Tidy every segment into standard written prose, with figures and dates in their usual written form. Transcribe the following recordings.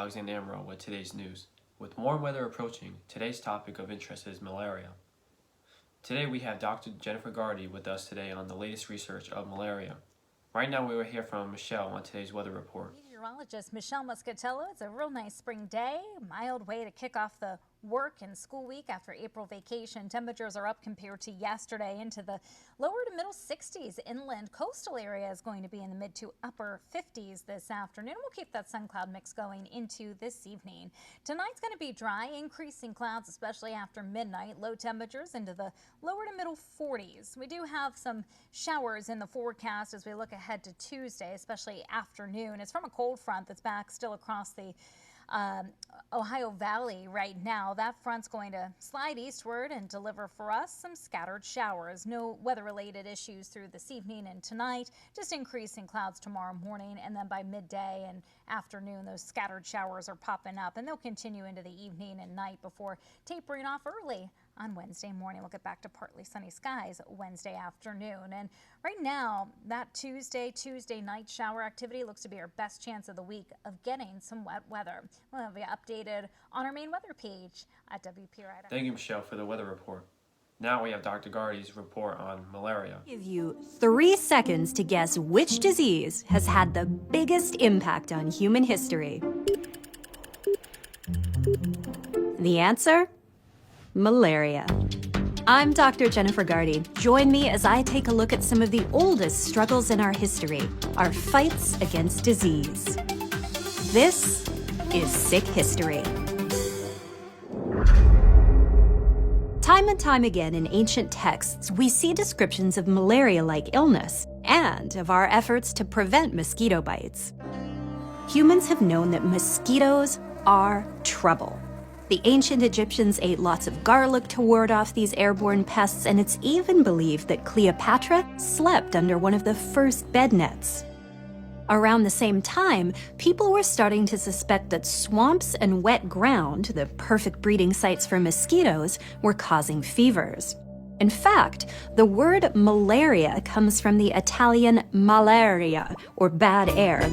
Alexander Amro with today's news. With warm weather approaching, today's topic of interest is malaria. Today we have Dr. Jennifer Gardy with us today on the latest research of malaria. Right now we will hear from Michelle on today's weather report. Meteorologist Michelle Muscatello. It's a real nice spring day, mild way to kick off the work and school week after April vacation. Temperatures are up compared to yesterday into the lower to middle 60s. Inland coastal area is going to be in the mid to upper 50s this afternoon. We'll keep that sun cloud mix going into this evening. Tonight's going to be dry, increasing clouds, especially after midnight. Low temperatures into the lower to middle 40s. We do have some showers in the forecast as we look ahead to Tuesday, especially afternoon. It's from a cold front that's back still across the Ohio Valley right now. That front's going to slide eastward and deliver for us some scattered showers. No weather-related issues through this evening and tonight, just increasing clouds tomorrow morning, and then by midday and afternoon those scattered showers are popping up, and they'll continue into the evening and night before tapering off early on Wednesday morning. We'll get back to partly sunny skies Wednesday afternoon. And right now, that Tuesday night shower activity looks to be our best chance of the week of getting some wet weather. We'll have you updated on our main weather page at WPRI. Thank you, Michelle, for the weather report. Now we have Dr. Gardy's report on malaria. Give you 3 seconds to guess which disease has had the biggest impact on human history. The answer? Malaria. I'm Dr. Jennifer Gardy. Join me as I take a look at some of the oldest struggles in our history, our fights against disease. This is Sick History. Time and time again in ancient texts, we see descriptions of malaria-like illness and of our efforts to prevent mosquito bites. Humans have known that mosquitoes are trouble. The ancient Egyptians ate lots of garlic to ward off these airborne pests, and it's even believed that Cleopatra slept under one of the first bed nets. Around the same time, people were starting to suspect that swamps and wet ground, the perfect breeding sites for mosquitoes, were causing fevers. In fact, the word malaria comes from the Italian malaria, or bad air.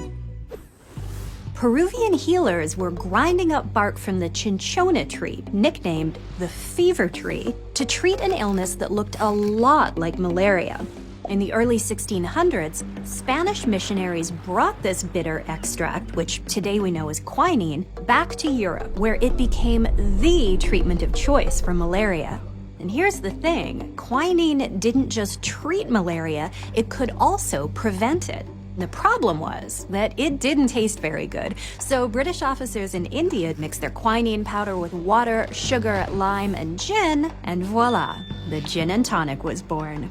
Peruvian healers were grinding up bark from the cinchona tree, nicknamed the fever tree, to treat an illness that looked a lot like malaria. In the early 1600s, Spanish missionaries brought this bitter extract, which today we know as quinine, back to Europe, where it became the treatment of choice for malaria. And here's the thing, quinine didn't just treat malaria, it could also prevent it. The problem was that it didn't taste very good, so British officers in India mixed their quinine powder with water, sugar, lime, and gin, and voila, the gin and tonic was born.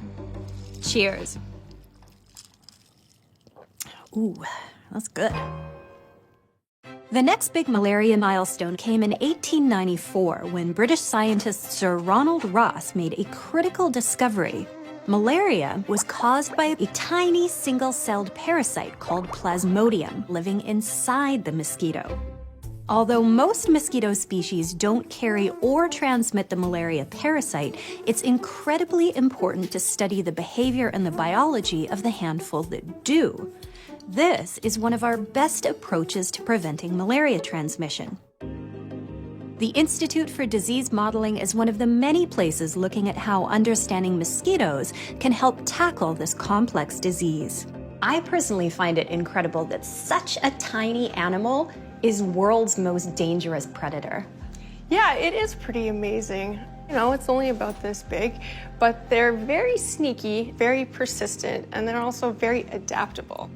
Cheers. Ooh, that's good. The next big malaria milestone came in 1894 when British scientist Sir Ronald Ross made a critical discovery. Malaria was caused by a tiny single-celled parasite called Plasmodium living inside the mosquito. Although most mosquito species don't carry or transmit the malaria parasite, it's incredibly important to study the behavior and the biology of the handful that do. This is one of our best approaches to preventing malaria transmission. The Institute for Disease Modeling is one of the many places looking at how understanding mosquitoes can help tackle this complex disease. I personally find it incredible that such a tiny animal is world's most dangerous predator. Yeah, it is pretty amazing. You know, it's only about this big, but they're very sneaky, very persistent, and they're also very adaptable.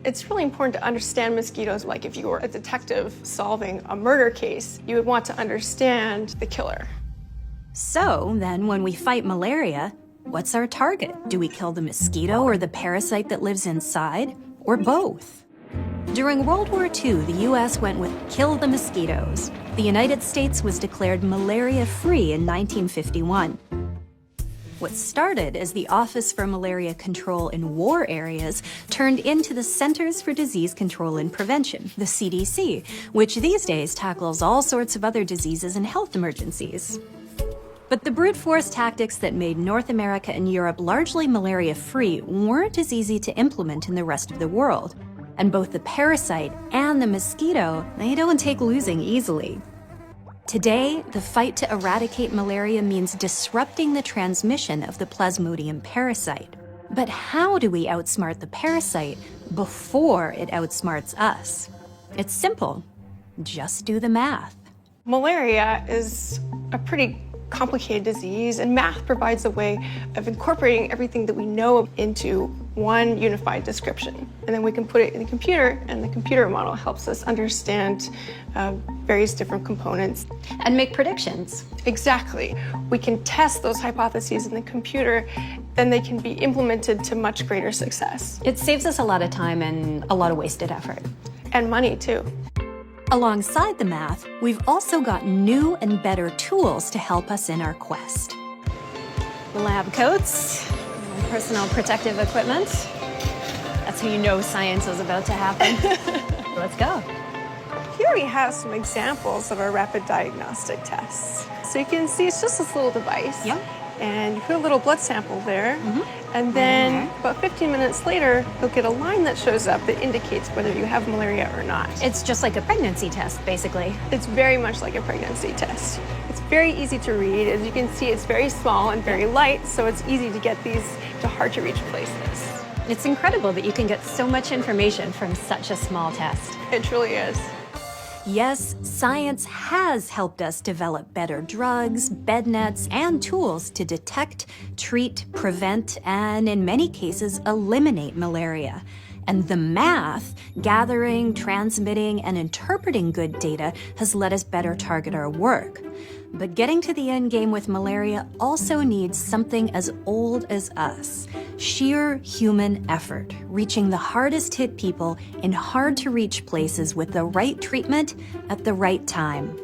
It's really important to understand mosquitoes. Like if you were a detective solving a murder case, you would want to understand the killer. So then when we fight malaria, what's our target? Do we kill the mosquito or the parasite that lives inside, or both? During World War II, the U.S. went with kill the mosquitoes. The United States was declared malaria-free in 1951. What started as the Office for Malaria Control in War Areas turned into the Centers for Disease Control and Prevention, the CDC, which these days tackles all sorts of other diseases and health emergencies. But the brute force tactics that made North America and Europe largely malaria-free weren't as easy to implement in the rest of the world. And both the parasite and the mosquito, they don't take losing easily. Today, the fight to eradicate malaria means disrupting the transmission of the Plasmodium parasite. But how do we outsmart the parasite before it outsmarts us? It's simple. Just do the math. Malaria is a pretty complicated disease, and math provides a way of incorporating everything that we know into one unified description. And then we can put it in the computer, and the computer model helps us understand various different components. And make predictions. Exactly. We can test those hypotheses in the computer, then they can be implemented to much greater success. It saves us a lot of time and a lot of wasted effort. And money, too. Alongside the math, we've also got new and better tools to help us in our quest. Lab coats, personal protective equipment. That's how you know science is about to happen. Let's go. Here we have some examples of our rapid diagnostic tests. So you can see it's just this little device. Yep. And you put a little blood sample there. And then about 15 minutes later, you'll get a line that shows up that indicates whether you have malaria or not. It's just like a pregnancy test, basically. It's very much like a pregnancy test. It's very easy to read. As you can see, it's very small and very light, so it's easy to get these to hard-to-reach places. It's incredible that you can get so much information from such a small test. It truly is. Yes, science has helped us develop better drugs, bed nets, and tools to detect, treat, prevent, and in many cases, eliminate malaria. And the math, gathering, transmitting, and interpreting good data has let us better target our work. But getting to the end game with malaria also needs something as old as us. Sheer human effort, reaching the hardest hit people in hard to reach places with the right treatment at the right time.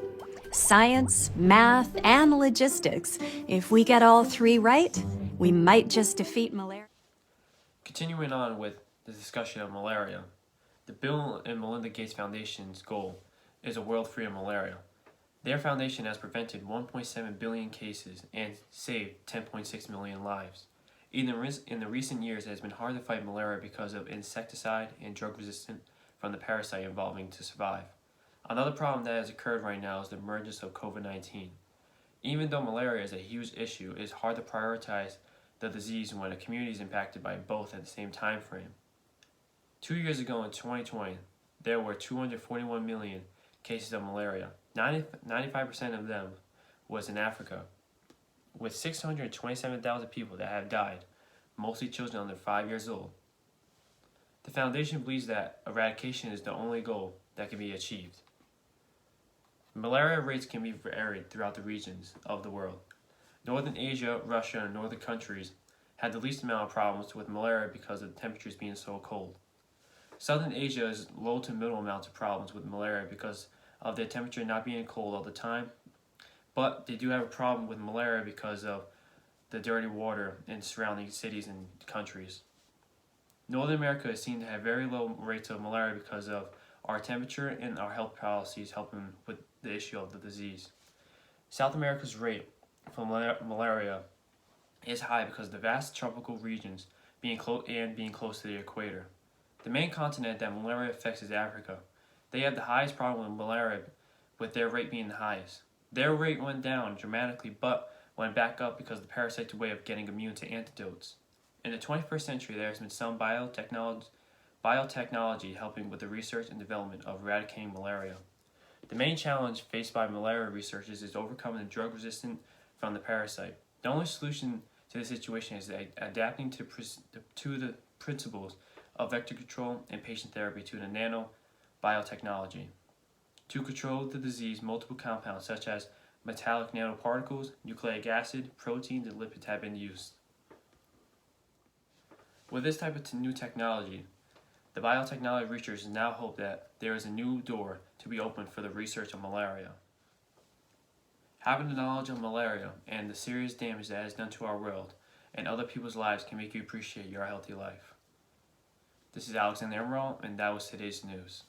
Science, math, and logistics. If we get all three right, we might just defeat malaria. Continuing on with the discussion of malaria, the Bill and Melinda Gates Foundation's goal is a world free of malaria. Their foundation has prevented 1.7 billion cases and saved 10.6 million lives. In the recent years, it has been hard to fight malaria because of insecticide and drug resistance from the parasite involving to survive. Another problem that has occurred right now is the emergence of COVID-19. Even though malaria is a huge issue, it is hard to prioritize the disease when a community is impacted by both at the same time frame. 2 years ago in 2020, there were 241 million cases of malaria. 95% of them was in Africa, with 627,000 people that have died, mostly children under 5 years old. The foundation believes that eradication is the only goal that can be achieved. Malaria rates can be varied throughout the regions of the world. Northern Asia, Russia, and northern countries had the least amount of problems with malaria because of the temperatures being so cold. Southern Asia has low to middle amounts of problems with malaria because of their temperature not being cold all the time, but they do have a problem with malaria because of the dirty water in surrounding cities and countries. Northern America is seen to have very low rates of malaria because of our temperature and our health policies helping with the issue of the disease. South America's rate for malaria is high because of the vast tropical regions being close to the equator. The main continent that malaria affects is Africa. They have the highest problem with malaria, with their rate being the highest. Their rate went down dramatically, but went back up because of the parasite's way of getting immune to antidotes. In the 21st century, there has been some biotechnology helping with the research and development of eradicating malaria. The main challenge faced by malaria researchers is overcoming the drug resistance from the parasite. The only solution to this situation is adapting to the principles of vector control and patient therapy to the biotechnology. To control the disease, multiple compounds such as metallic nanoparticles, nucleic acid, proteins, and lipids have been used. With this type of new technology, the biotechnology researchers now hope that there is a new door to be opened for the research of malaria. Having the knowledge of malaria and the serious damage that it has done to our world and other people's lives can make you appreciate your healthy life. This is Alexander Emerald, and that was today's news.